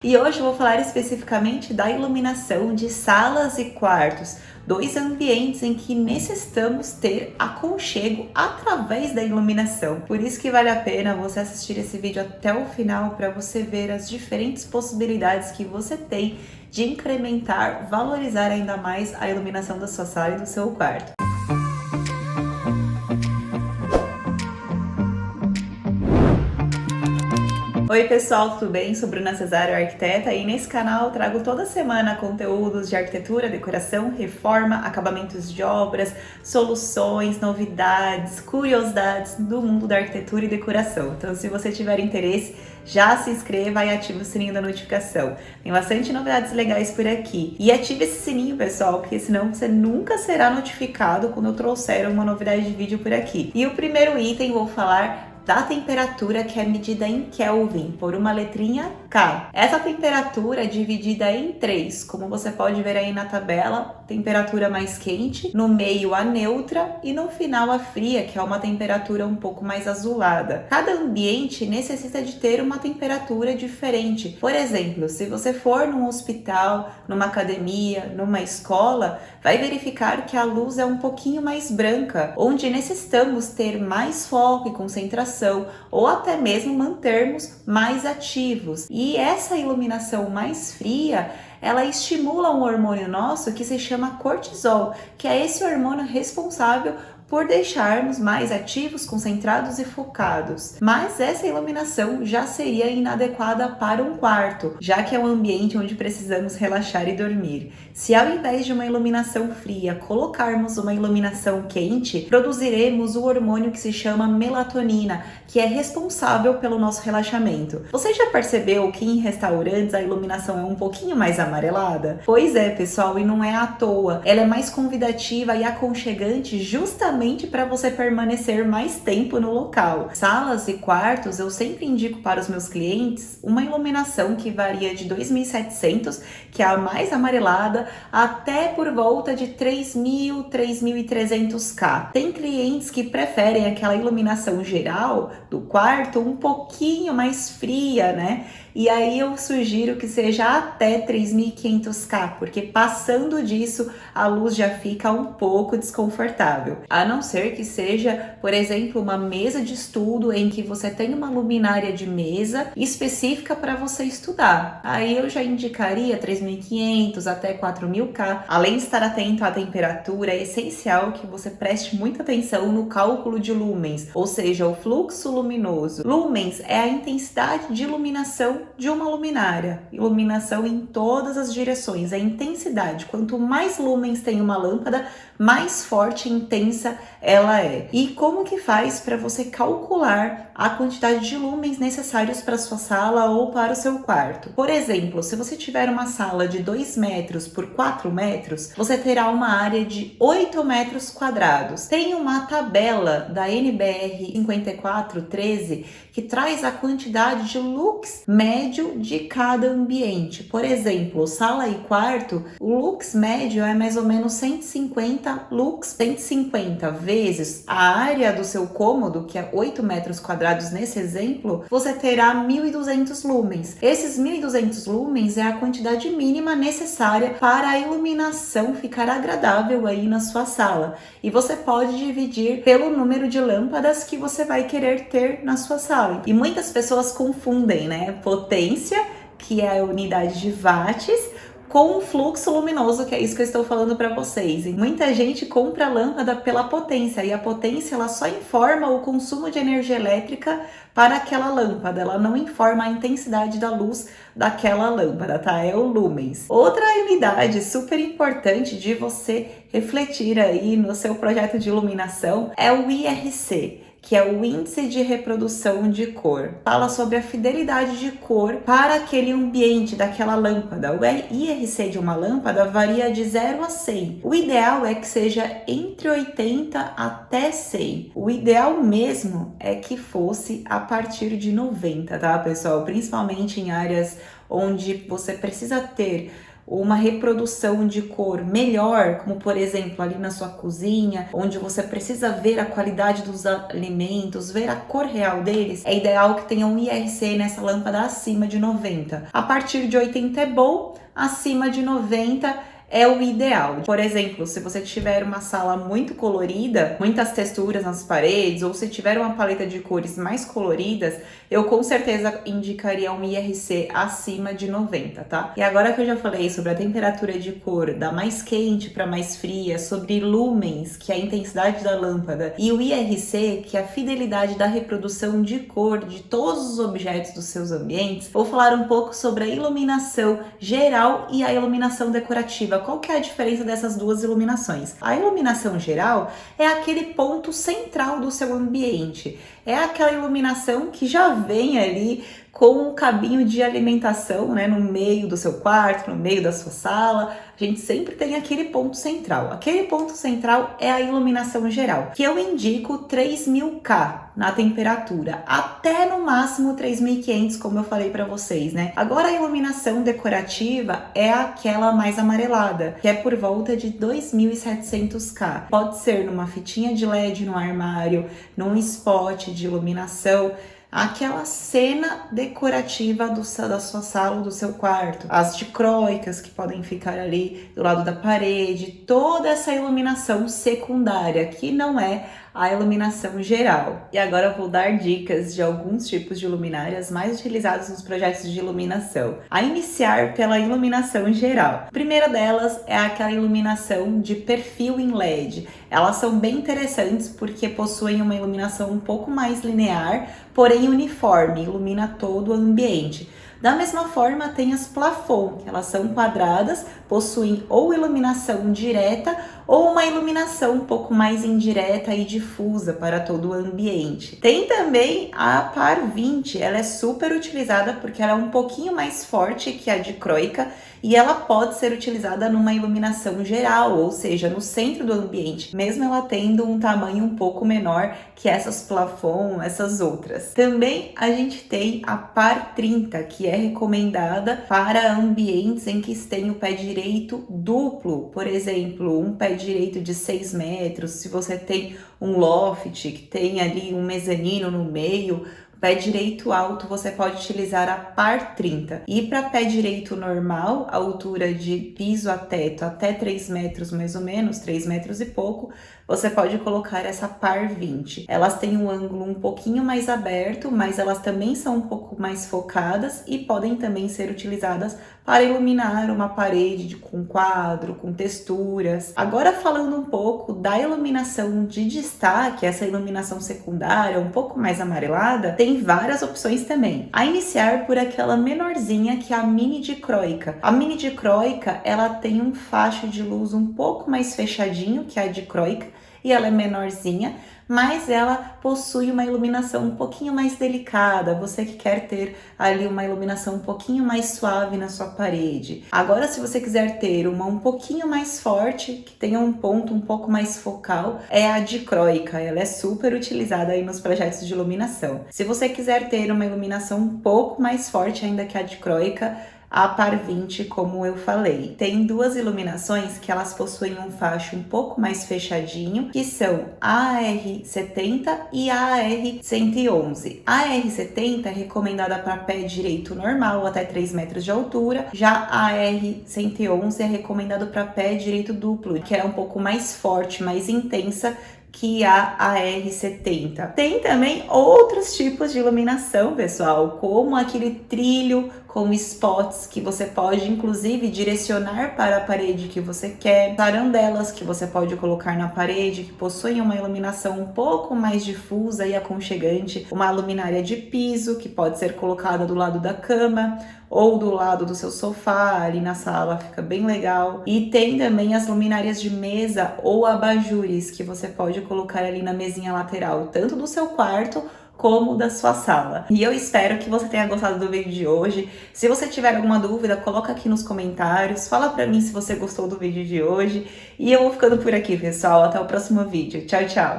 E hoje eu vou falar especificamente da iluminação de salas e quartos, dois ambientes em que necessitamos ter aconchego através da iluminação. Por isso que vale a pena você assistir esse vídeo até o final para você ver as diferentes possibilidades que você tem de incrementar, valorizar ainda mais a iluminação da sua sala e do seu quarto. Oi pessoal, tudo bem? Sou Bruna Cesário, arquiteta, e nesse canal eu trago toda semana conteúdos de arquitetura, decoração, reforma, acabamentos de obras, soluções, novidades, curiosidades do mundo da arquitetura e decoração. Então, se você tiver interesse, já se inscreva e ative o sininho da notificação. Tem bastante novidades legais por aqui. E ative esse sininho, pessoal, porque senão você nunca será notificado quando eu trouxer uma novidade de vídeo por aqui. E o primeiro item vou falar da temperatura, que é medida em Kelvin, por uma letrinha K. Essa temperatura é dividida em 3, como você pode ver aí na tabela, temperatura mais quente, no meio a neutra e no final a fria, que é uma temperatura um pouco mais azulada. Cada ambiente necessita de ter uma temperatura diferente. Por exemplo, se você for num hospital, numa academia, numa escola, vai verificar que a luz é um pouquinho mais branca, onde necessitamos ter mais foco e concentração, ou até mesmo mantermos mais ativos. E essa iluminação mais fria, ela estimula um hormônio nosso que se chama cortisol, que é esse hormônio responsável por deixarmos mais ativos, concentrados e focados. Mas essa iluminação já seria inadequada para um quarto, já que é um ambiente onde precisamos relaxar e dormir. Se ao invés de uma iluminação fria, colocarmos uma iluminação quente, produziremos o hormônio que se chama melatonina, que é responsável pelo nosso relaxamento. Você já percebeu que em restaurantes a iluminação é um pouquinho mais amarelada? Pois é, pessoal, e não é à toa. Ela é mais convidativa e aconchegante justamente para você permanecer mais tempo no local. Salas e quartos, eu sempre indico para os meus clientes uma iluminação que varia de 2.700, que é a mais amarelada, até por volta de 3.000, 3.300K. Tem clientes que preferem aquela iluminação geral do quarto um pouquinho mais fria, né? E aí eu sugiro que seja até 3.500K, porque passando disso a luz já fica um pouco desconfortável. A não ser que seja, por exemplo, uma mesa de estudo em que você tem uma luminária de mesa específica para você estudar. Aí eu já indicaria 3.500 até 4.000K. Além de estar atento à temperatura, é essencial que você preste muita atenção no cálculo de lumens, ou seja, o fluxo luminoso. Lumens é a intensidade de iluminação de uma luminária. Iluminação em todas as direções, a intensidade. Quanto mais lumens tem uma lâmpada, mais forte e intensa ela é. E como que faz para você calcular a quantidade de lumens necessários para sua sala ou para o seu quarto? Por exemplo, se você tiver uma sala de 2 metros por 4 metros, você terá uma área de 8 metros quadrados. Tem uma tabela da NBR 5413 que traz a quantidade de lux médio de cada ambiente. Por exemplo, sala e quarto, o lux médio é mais ou menos 150 lux, 150 vezes a área do seu cômodo, que é 8 metros quadrados nesse exemplo, você terá 1.200 lumens. Esses 1.200 lumens é a quantidade mínima necessária para a iluminação ficar agradável aí na sua sala. E você pode dividir pelo número de lâmpadas que você vai querer ter na sua sala. E muitas pessoas confundem, né? Potência, que é a unidade de watts, com o fluxo luminoso, que é isso que eu estou falando para vocês. E muita gente compra a lâmpada pela potência, e a potência ela só informa o consumo de energia elétrica para aquela lâmpada, ela não informa a intensidade da luz daquela lâmpada, tá? É o lumens. Outra unidade super importante de você refletir aí no seu projeto de iluminação é o IRC, que é o índice de reprodução de cor. Fala sobre a fidelidade de cor para aquele ambiente daquela lâmpada. O IRC de uma lâmpada varia de 0 a 100. O ideal é que seja entre 80 até 100. O ideal mesmo é que fosse a partir de 90, tá, pessoal? Principalmente em áreas onde você precisa ter ou uma reprodução de cor melhor, como por exemplo ali na sua cozinha, onde você precisa ver a qualidade dos alimentos, ver a cor real deles, é ideal que tenha um IRC nessa lâmpada acima de 90. A partir de 80 é bom, acima de 90 é o ideal. Por exemplo, se você tiver uma sala muito colorida, muitas texturas nas paredes, ou se tiver uma paleta de cores mais coloridas, eu com certeza indicaria um IRC acima de 90, tá? E agora que eu já falei sobre a temperatura de cor, da mais quente para mais fria, sobre lumens, que é a intensidade da lâmpada, e o IRC, que é a fidelidade da reprodução de cor de todos os objetos dos seus ambientes, vou falar um pouco sobre a iluminação geral e a iluminação decorativa. Qual que é a diferença dessas duas iluminações? A iluminação geral é aquele ponto central do seu ambiente. É aquela iluminação que já vem ali com um cabinho de alimentação, né, no meio do seu quarto, no meio da sua sala. A gente sempre tem aquele ponto central. Aquele ponto central é a iluminação geral, que eu indico 3000K na temperatura, até no máximo 3500, como eu falei para vocês, né? Agora a iluminação decorativa é aquela mais amarelada, que é por volta de 2700K. Pode ser numa fitinha de LED no armário, num spot de iluminação, aquela cena decorativa da sua sala ou do seu quarto, as dicróicas que podem ficar ali do lado da parede, toda essa iluminação secundária, que não é a iluminação geral. E agora eu vou dar dicas de alguns tipos de luminárias mais utilizados nos projetos de iluminação. A iniciar pela iluminação geral. A primeira delas é aquela iluminação de perfil em LED. Elas são bem interessantes porque possuem uma iluminação um pouco mais linear, porém uniforme, ilumina todo o ambiente. Da mesma forma, tem as plafond, que elas são quadradas, possuem ou iluminação direta ou uma iluminação um pouco mais indireta e difusa para todo o ambiente. Tem também a Par 20, ela é super utilizada porque ela é um pouquinho mais forte que a dicróica e ela pode ser utilizada numa iluminação geral, ou seja, no centro do ambiente, mesmo ela tendo um tamanho um pouco menor que essas plafond, essas outras. Também a gente tem a Par 30, que é recomendada para ambientes em que tem o pé direito duplo, por exemplo, um pé direito de 6 metros, se você tem um loft que tem ali um mezanino no meio, pé direito alto, você pode utilizar a Par 30. E para pé direito normal, a altura de piso a teto até 3 metros mais ou menos, 3 metros e pouco, você pode colocar essa Par 20. Elas têm um ângulo um pouquinho mais aberto, mas elas também são um pouco mais focadas e podem também ser utilizadas para iluminar uma parede com quadro, com texturas. Agora falando um pouco da iluminação de destaque, essa iluminação secundária, um pouco mais amarelada, tem várias opções também. A iniciar por aquela menorzinha que é a mini dicróica. A mini dicróica, ela tem um facho de luz um pouco mais fechadinho que a dicróica e ela é menorzinha, mas ela possui uma iluminação um pouquinho mais delicada, você que quer ter ali uma iluminação um pouquinho mais suave na sua parede. Agora, se você quiser ter uma um pouquinho mais forte, que tenha um ponto um pouco mais focal, é a dicróica, ela é super utilizada aí nos projetos de iluminação. Se você quiser ter uma iluminação um pouco mais forte ainda que a dicróica, a Par 20, como eu falei. Tem duas iluminações que elas possuem um facho um pouco mais fechadinho, que são a AR70 e a AR111. A AR70 é recomendada para pé direito normal, até 3 metros de altura. Já a AR111 é recomendado para pé direito duplo, que é um pouco mais forte, mais intensa, que a AR70. Tem também outros tipos de iluminação, pessoal, como aquele trilho com spots que você pode inclusive direcionar para a parede que você quer, arandelas que você pode colocar na parede que possuem uma iluminação um pouco mais difusa e aconchegante, uma luminária de piso que pode ser colocada do lado da cama ou do lado do seu sofá, ali na sala, fica bem legal. E tem também as luminárias de mesa ou abajures que você pode colocar ali na mesinha lateral, tanto do seu quarto como da sua sala. E eu espero que você tenha gostado do vídeo de hoje. Se você tiver alguma dúvida, coloca aqui nos comentários, fala pra mim se você gostou do vídeo de hoje. E eu vou ficando por aqui, pessoal. Até o próximo vídeo. Tchau, tchau!